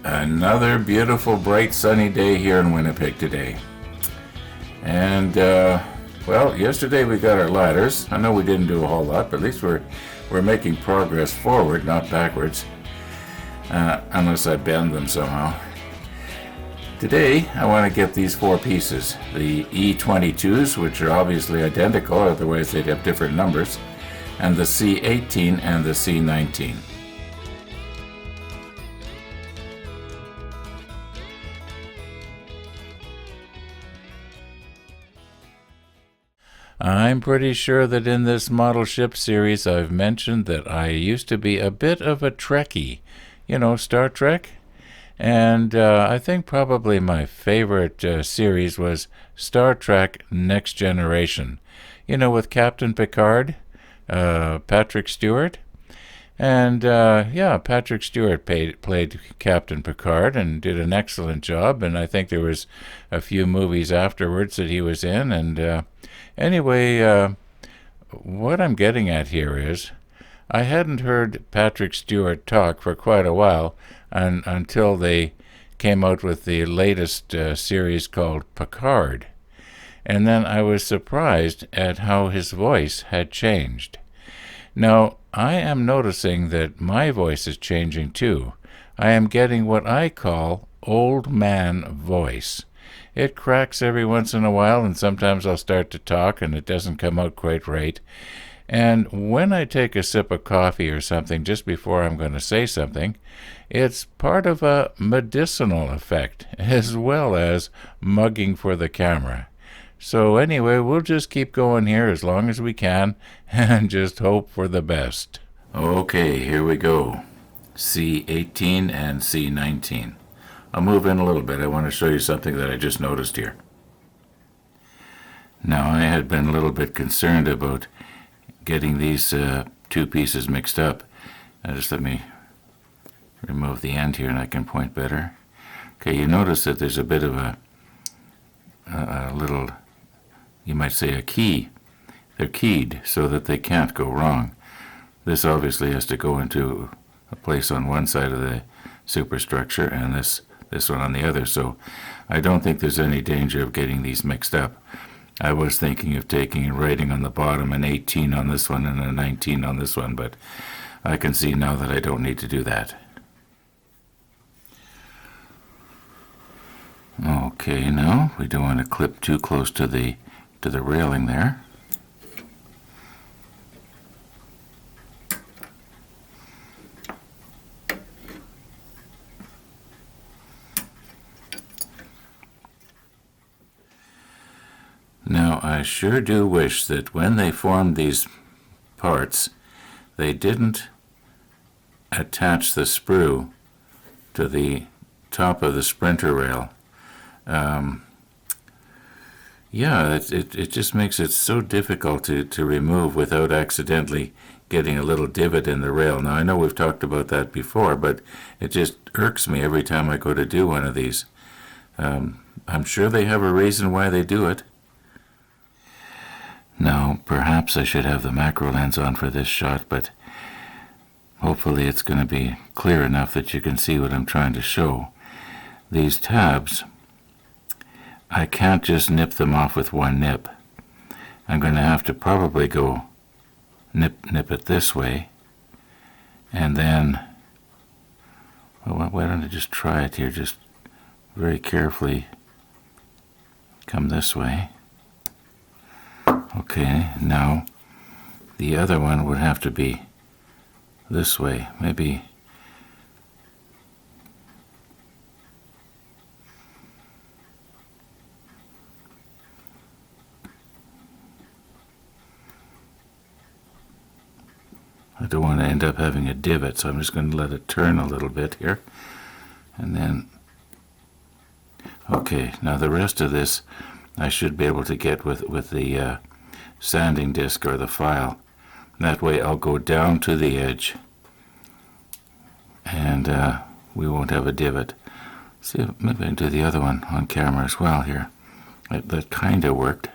Another beautiful, bright, sunny day here in Winnipeg today. And, yesterday we got our ladders. I know we didn't do a whole lot, but at least we're making progress forward, not backwards, unless I bend them somehow. Today, I want to get these four pieces. The E22s, which are obviously identical, otherwise they'd have different numbers, and the C18 and the C19. I'm pretty sure that in this model ship series I've mentioned that I used to be a bit of a Trekkie. You know, Star Trek? And I think probably my favorite series was Star Trek Next Generation. You know, with Captain Picard, Patrick Stewart. And Patrick Stewart played Captain Picard and did an excellent job. And I think there was a few movies afterwards that he was in. And anyway, what I'm getting at here is I hadn't heard Patrick Stewart talk for quite a while until they came out with the latest series called Picard. And then I was surprised at how his voice had changed. Now, I am noticing that my voice is changing too. I am getting what I call old man voice. It cracks every once in a while, and sometimes I'll start to talk and it doesn't come out quite right. And when I take a sip of coffee or something just before I'm going to say something, it's part of a medicinal effect as well as mugging for the camera. So anyway, we'll just keep going here as long as we can and just hope for the best. Okay, here we go. C18 and C19. I'll move in a little bit. I want to show you something that I just noticed here. Now, I had been a little bit concerned about getting these two pieces mixed up. Just let me remove the end here and I can point better. Okay, you notice that there's a bit of a little, you might say a key. They're keyed so that they can't go wrong. This obviously has to go into a place on one side of the superstructure and this one on the other, so I don't think there's any danger of getting these mixed up. I was thinking of taking and writing on the bottom an 18 on this one and a 19 on this one, but I can see now that I don't need to do that. Okay, now we don't want to clip too close to the railing there. Now, I sure do wish that when they formed these parts, they didn't attach the sprue to the top of the sprinter rail. It just makes it so difficult to remove without accidentally getting a little divot in the rail. Now, I know we've talked about that before, but it just irks me every time I go to do one of these. I'm sure they have a reason why they do it. Now, perhaps I should have the macro lens on for this shot, but hopefully it's going to be clear enough that you can see what I'm trying to show. These tabs, I can't just nip them off with one nip. I'm going to have to probably go nip it this way, and then, why don't I just try it here, just very carefully come this way. Okay, now the other one would have to be this way, maybe. I don't want to end up having a divot, so I'm just going to let it turn a little bit here. And then, okay, now the rest of this I should be able to get with the sanding disc or the file. That way I'll go down to the edge and we won't have a divot. See, maybe I can do the other one on camera as well here. That kind of worked.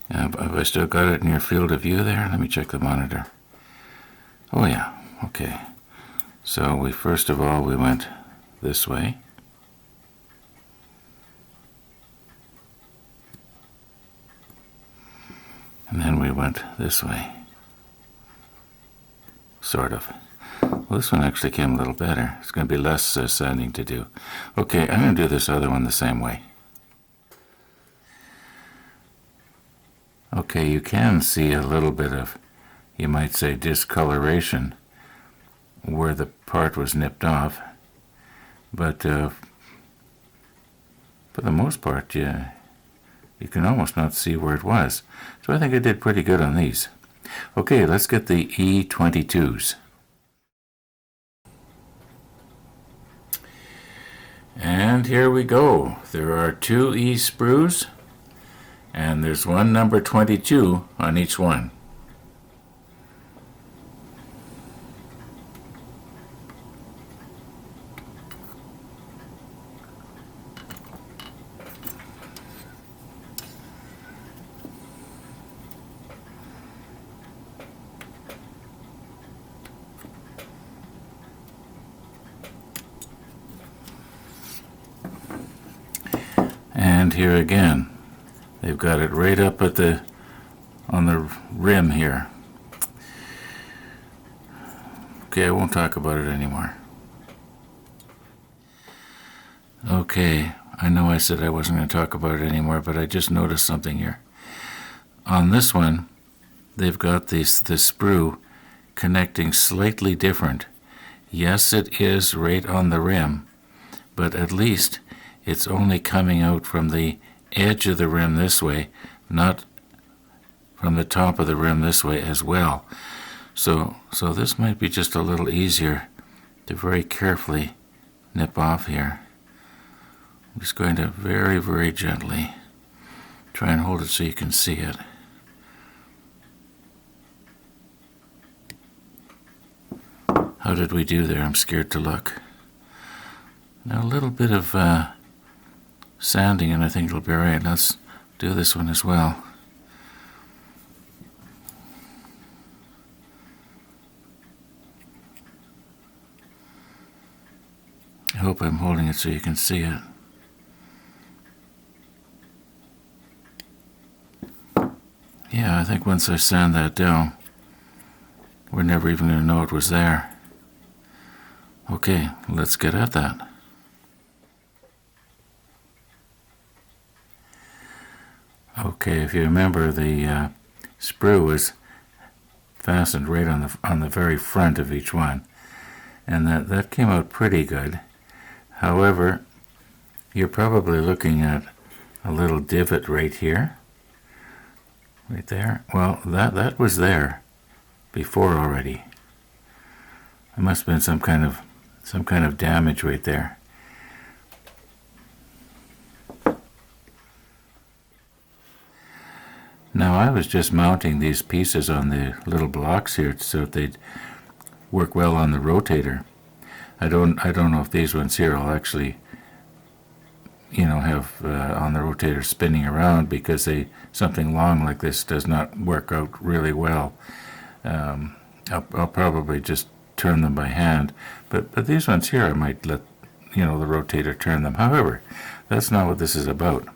Have I still got it in your field of view there? Let me check the monitor. Oh yeah, okay. So first of all we went this way. And then we went this way. Sort of. Well, this one actually came a little better. It's going to be less sanding to do. Okay, I'm going to do this other one the same way. Okay, you can see a little bit of, you might say, discoloration where the part was nipped off. But for the most part, you can almost not see where it was. So I think I did pretty good on these. Okay, let's get the E22s. And here we go. There are 2 E sprues, and there's one number 22 on each one. And here again, they've got it right up at on the rim here. Okay, I won't talk about it anymore. Okay, I know I said I wasn't going to talk about it anymore, but I just noticed something here. On this one, they've got the sprue connecting slightly different. Yes, it is right on the rim, but at least it's only coming out from the edge of the rim this way, not from the top of the rim this way as well. So this might be just a little easier to very carefully nip off here. I'm just going to very, very gently try and hold it so you can see it. How did we do there? I'm scared to look. Now a little bit of sanding and I think it'll be alright. Let's do this one as well. I hope I'm holding it so you can see it. Yeah, I think once I sand that down, we're never even going to know it was there. Okay, let's get at that. Okay, if you remember, the sprue was fastened right on the very front of each one, and that came out pretty good. However, you're probably looking at a little divot right here, right there. Well, that was there before already. There must have been some kind of damage right there. Now I was just mounting these pieces on the little blocks here so that they'd work well on the rotator. I don't know if these ones here will actually, have on the rotator spinning around, because something long like this does not work out really well. I'll probably just turn them by hand, but these ones here I might let the rotator turn them. However, that's not what this is about.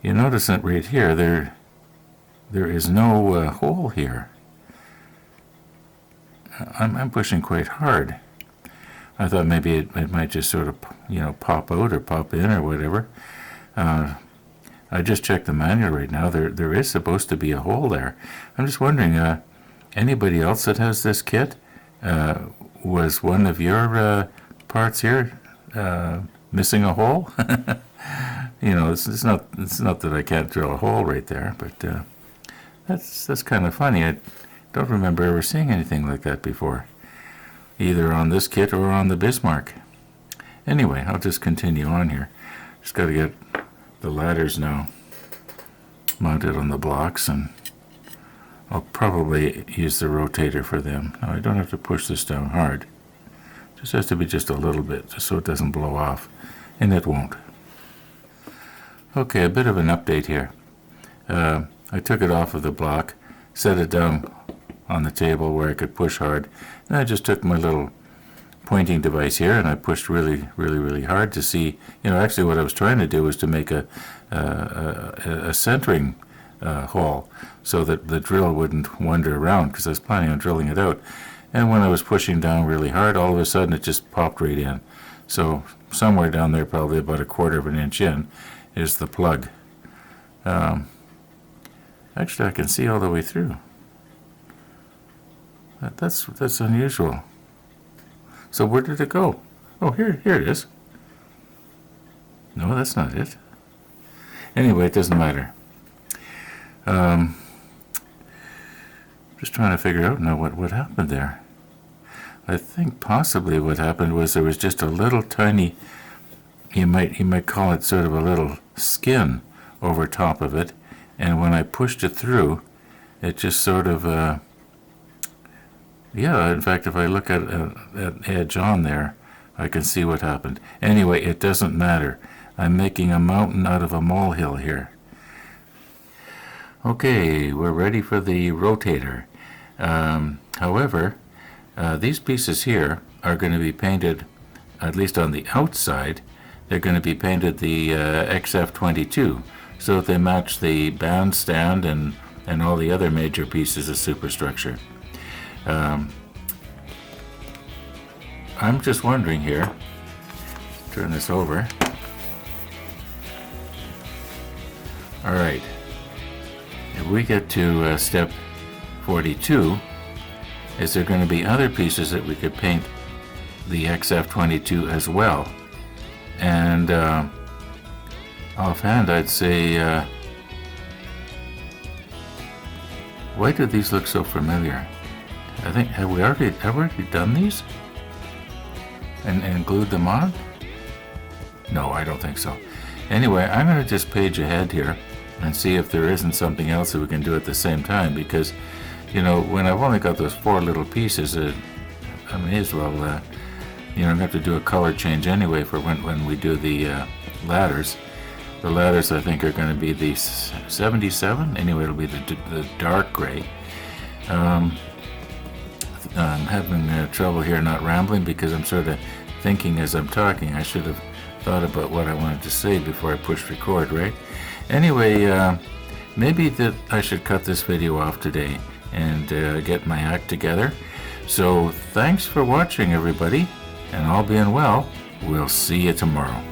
You notice that right here there is no hole here. I'm pushing quite hard. I thought maybe it might just sort of pop out or pop in or whatever. I just checked the manual right now. There is supposed to be a hole there. I'm just wondering, anybody else that has this kit, was one of your parts here missing a hole? It's not that I can't drill a hole right there, but that's kind of funny. I don't remember ever seeing anything like that before, either on this kit or on the Bismarck. Anyway, I'll just continue on here. Just got to get the ladders now mounted on the blocks, and I'll probably use the rotator for them. Now I don't have to push this down hard. It just has to be just a little bit, just so it doesn't blow off, and it won't. Okay, a bit of an update here. I took it off of the block, set it down on the table where I could push hard, and I just took my little pointing device here, and I pushed really hard to see. Actually, what I was trying to do was to make a centering hole so that the drill wouldn't wander around, because I was planning on drilling it out. And when I was pushing down really hard, all of a sudden it just popped right in. So somewhere down there, probably about 1/4 of an inch in, is the plug. Actually, I can see all the way through. That's unusual. So where did it go? Oh, here it is. No, that's not it. Anyway, it doesn't matter. Just trying to figure out now what happened there. I think possibly what happened was there was just a little tiny, you might call it sort of a little skin over top of it, and when I pushed it through, it just sort of, in fact, if I look at edge on there, I can see what happened. Anyway, it doesn't matter. I'm making a mountain out of a molehill here. Okay, we're ready for the rotator. However, these pieces here are going to be painted, at least on the outside, they're going to be painted the XF22, so that they match the bandstand and all the other major pieces of superstructure. I'm just wondering here, turn this over. All right, if we get to step 42, is there going to be other pieces that we could paint the XF22 as well? And offhand, I'd say, why do these look so familiar? I think, have we already done these? And glued them on? No, I don't think so. Anyway, I'm going to just page ahead here and see if there isn't something else that we can do at the same time, because, when I've only got those 4 little pieces, I may as well, have to do a color change anyway for when we do the ladders. The ladders, I think, are going to be the 77. Anyway, it'll be the dark gray. I'm having trouble here not rambling because I'm sort of thinking as I'm talking. I should have thought about what I wanted to say before I pushed record, right? Anyway, maybe that I should cut this video off today and get my act together. So thanks for watching, everybody, and all being well, we'll see you tomorrow.